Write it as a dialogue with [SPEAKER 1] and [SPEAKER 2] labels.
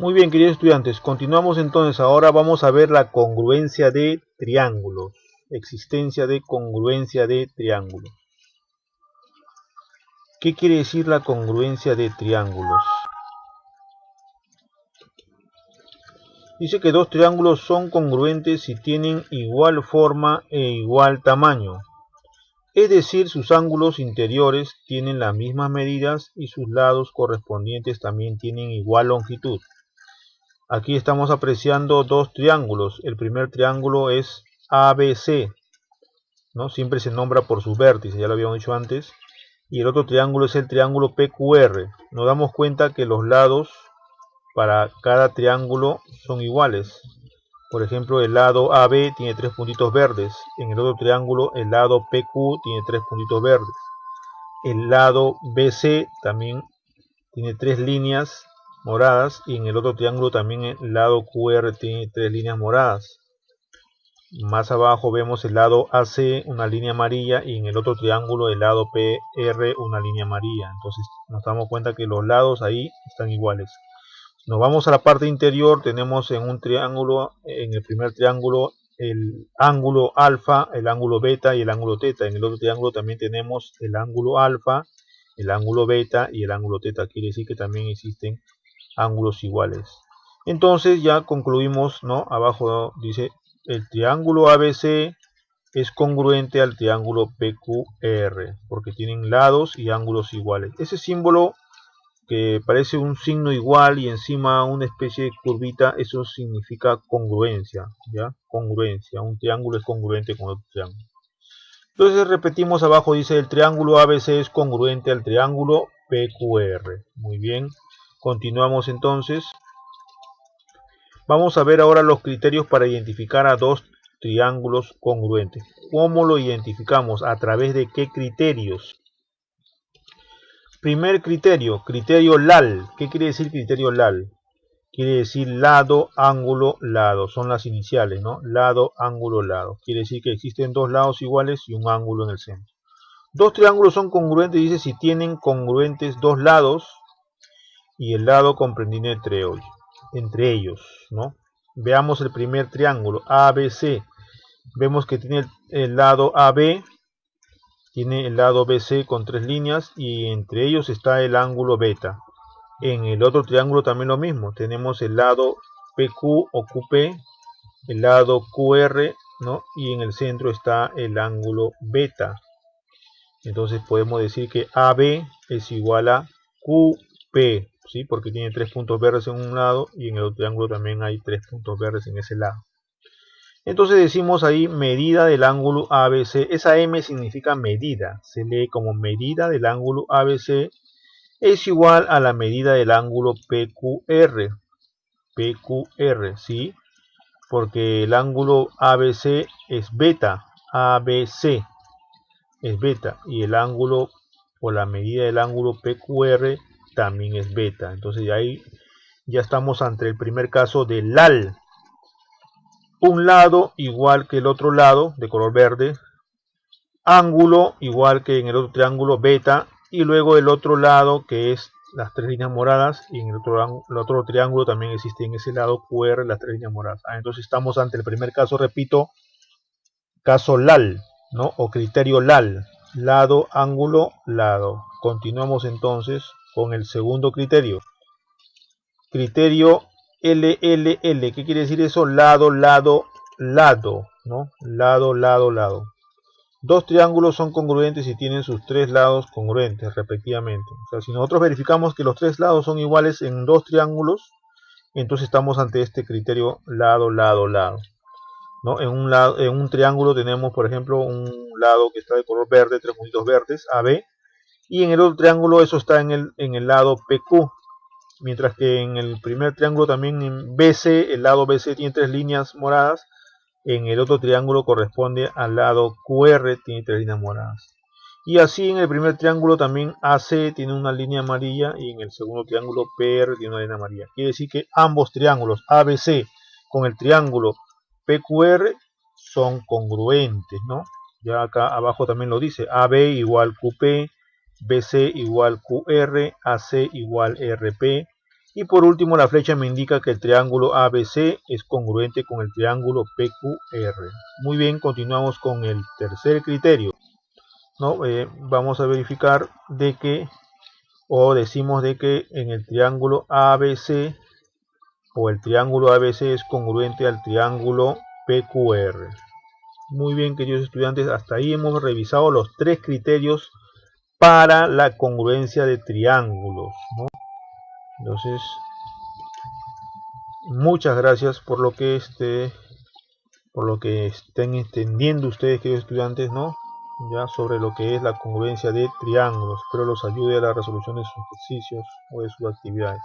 [SPEAKER 1] Muy bien, queridos estudiantes, continuamos entonces. Ahora vamos a ver la congruencia de triángulos. Existencia de congruencia de triángulos. ¿Qué quiere decir la congruencia de triángulos? Dice que dos triángulos son congruentes si tienen igual forma e igual tamaño. Es decir, sus ángulos interiores tienen las mismas medidas y sus lados correspondientes también tienen igual longitud. Aquí estamos apreciando dos triángulos. El primer triángulo es ABC, ¿no? Siempre se nombra por sus vértices, ya lo habíamos dicho antes. Y el otro triángulo es el triángulo PQR. Nos damos cuenta que los lados para cada triángulo son iguales. Por ejemplo, el lado AB tiene 3 puntitos verdes. En el otro triángulo, el lado PQ tiene 3 puntitos verdes. El lado BC también tiene 3 líneas moradas. Y en el otro triángulo también el lado QR tiene 3 líneas moradas. Más abajo vemos el lado AC, una línea amarilla, y en el otro triángulo el lado PR, una línea amarilla. Entonces nos damos cuenta que los lados ahí están iguales. Nos vamos a la parte interior, tenemos en un triángulo, en el primer triángulo, el ángulo alfa, el ángulo beta y el ángulo teta. En el otro triángulo también tenemos el ángulo alfa, el ángulo beta y el ángulo teta. Quiere decir que también existen ángulos iguales. Entonces ya concluimos, ¿no? Abajo dice, el triángulo ABC es congruente al triángulo PQR, porque tienen lados y ángulos iguales. Ese símbolo que parece un signo igual y encima una especie de curvita, eso significa congruencia, ¿ya? Congruencia, un triángulo es congruente con otro triángulo. Entonces repetimos abajo, dice el triángulo ABC es congruente al triángulo PQR. Muy bien, continuamos entonces. Vamos a ver ahora los criterios para identificar a dos triángulos congruentes. ¿Cómo lo identificamos? ¿A través de qué criterios? Primer criterio, criterio LAL. ¿Qué quiere decir criterio LAL? Quiere decir lado, ángulo, lado. Son las iniciales, ¿no? Lado, ángulo, lado. Quiere decir que existen dos lados iguales y un ángulo en el centro. Dos triángulos son congruentes, dice, si tienen congruentes dos lados y el lado comprendido entre ellos, ¿no? Veamos el primer triángulo, ABC. Vemos que tiene el lado AB, tiene el lado BC con 3 líneas y entre ellos está el ángulo beta. En el otro triángulo también lo mismo, tenemos el lado PQ o QP, el lado QR, ¿no? Y en el centro está el ángulo beta. Entonces podemos decir que AB es igual a QP, ¿sí? Porque tiene 3 puntos verdes en un lado y en el otro triángulo también hay 3 puntos verdes en ese lado. Entonces decimos ahí medida del ángulo ABC. Esa M significa medida. Se lee como medida del ángulo ABC es igual a la medida del ángulo PQR. PQR, ¿sí? Porque el ángulo ABC es beta. ABC es beta. Y el ángulo o la medida del ángulo PQR también es beta. Entonces ahí ya estamos ante el primer caso de LAL. Un lado igual que el otro lado de color verde, ángulo igual que en el otro triángulo beta y luego el otro lado que es las 3 líneas moradas y en el otro triángulo también existe en ese lado QR las 3 líneas moradas. Entonces estamos ante el primer caso, repito, caso LAL, ¿no? O criterio LAL, lado, ángulo, lado. Continuamos entonces con el segundo criterio. Criterio LLL, ¿qué quiere decir eso? Lado, lado, lado, ¿no? Lado, lado, lado. Dos triángulos son congruentes si tienen sus 3 lados congruentes, respectivamente. O sea, si nosotros verificamos que los 3 lados son iguales en dos triángulos, entonces estamos ante este criterio lado, lado, lado, ¿no? En un triángulo tenemos, por ejemplo, un lado que está de color verde, 3 puntitos verdes, AB, y en el otro triángulo eso está en el lado PQ. Mientras que en el primer triángulo también en BC, el lado BC tiene 3 líneas moradas, en el otro triángulo corresponde al lado QR, tiene 3 líneas moradas. Y así en el primer triángulo también AC tiene una línea amarilla y en el segundo triángulo PR tiene una línea amarilla. Quiere decir que ambos triángulos ABC con el triángulo PQR son congruentes, ¿no? Ya acá abajo también lo dice, AB igual QP, BC igual QR, AC igual RP, Y por último, la flecha me indica que el triángulo ABC es congruente con el triángulo PQR. Muy bien, continuamos con el tercer criterio, ¿no? Vamos a verificar de que, o decimos de que en el triángulo ABC, o el triángulo ABC es congruente al triángulo PQR. Muy bien, queridos estudiantes, hasta ahí hemos revisado los tres criterios para la congruencia de triángulos, ¿no? Entonces, muchas gracias por lo que estén entendiendo ustedes, queridos estudiantes, ¿no? Ya sobre lo que es la congruencia de triángulos. Espero los ayude a la resolución de sus ejercicios o de sus actividades.